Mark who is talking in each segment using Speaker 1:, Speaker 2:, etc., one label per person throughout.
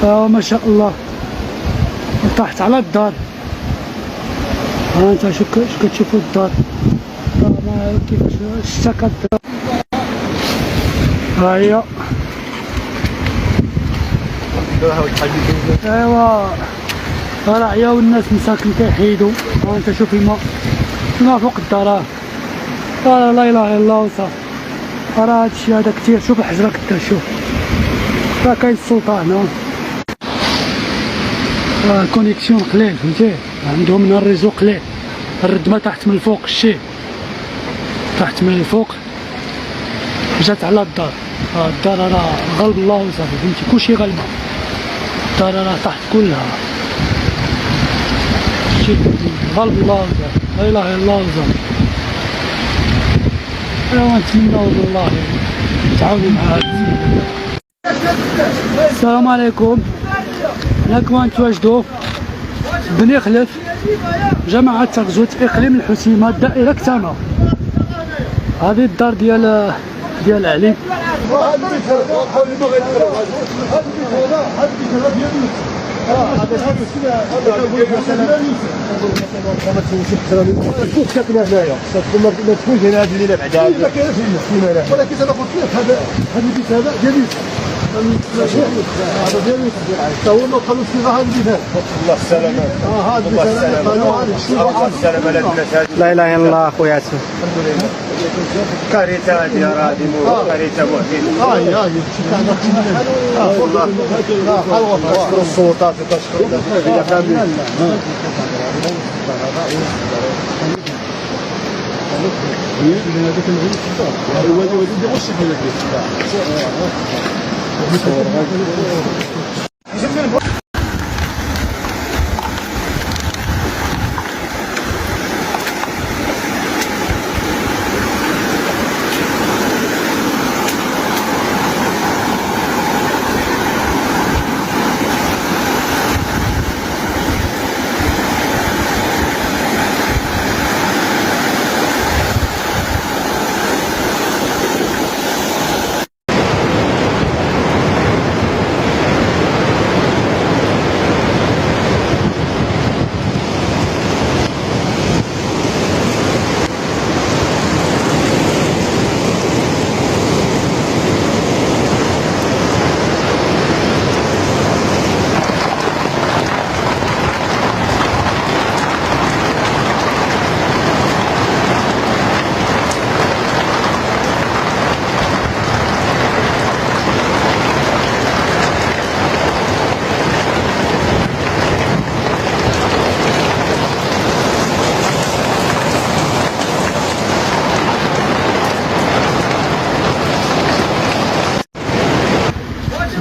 Speaker 1: الله. ما شاء الله طاحت على الدار. ها انت شو كتشوفوا الدار ما كيفاش اشتكت. ها هي ايوا راعيه والناس مساكن كيحيدوا. ها انت شوف الماء فوق الدار. لا اله الا الله وصافي. راه هادشي هذا كثير. شوف الحجره كدا شوف راه كاين السلطه هنا. الكونيكسيون قليل فهمتي عندهم هنا الريزو قليل. الردمه تحت من الفوق الشي تحت من الفوق جات على الدار. الدار راه غلب الله وصافي فهمتي كلشي غلبه. الدار راه تحت كلها شي غلب الله وصافي. لا اله الا الله وصافي. انا نتمنى والله تعاونوا مع هذا السيد. السلام عليكم. هنا كنتواجدوا بني خلف جماعة تغزوة إقليم الحسيمة الدائرة كتامة. هذه الدار ديال علي.
Speaker 2: فوق ساكنه هنايا ما تكونش هنا هذه الليله بعدا ما كاينش هنا ولكن انا قلت لك هذا البيت هذا ديال يوسف. هذا ديال يوسف حتى هو ما قالوا فيه هذا البيت. الله السلامه. هذا البيت قالوا الله السلامه للناس.
Speaker 3: لا اله الا الله اخويا ياسر.
Speaker 2: الحمد لله.
Speaker 4: كارثه هذه راهي كارثه مهمه.
Speaker 2: هاي والله تشكر السلطات وتشكر الى كامل.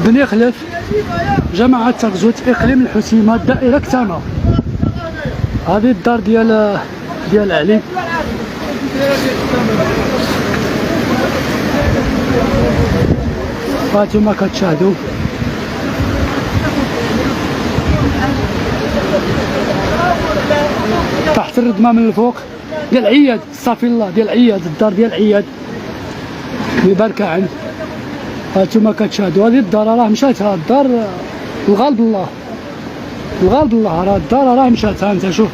Speaker 1: بني خلف جماعة تغزوة إقليم الحسيمة الدائرة كتامة. هذه الدار ديال علي. هانتوما كتشاهدوا تحت الردمة من الفوق ديال عياد. صافي الله ديال عياد. الدار ديال عياد ببركعن. هانتوما كتشاهدوا هذه الدار راه مشاتها. الدار الغالب الله الغالب الله. راه الدار راه مشاتها. انت شوف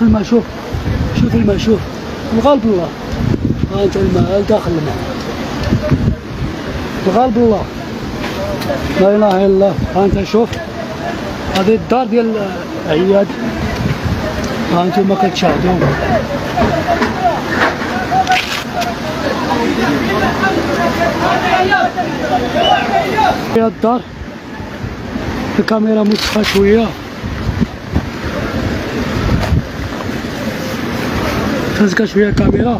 Speaker 1: الماء. شوف الماء. شوف الغالب الله. ها انت الماء داخل الماء. الغالب الله. لا اله الا الله. ها انت شوف هذه الدار ديال عياد. ها انتم كتشاهدوا هي الدار. الكاميرا متخا شويه خزقه شويه الكاميرا.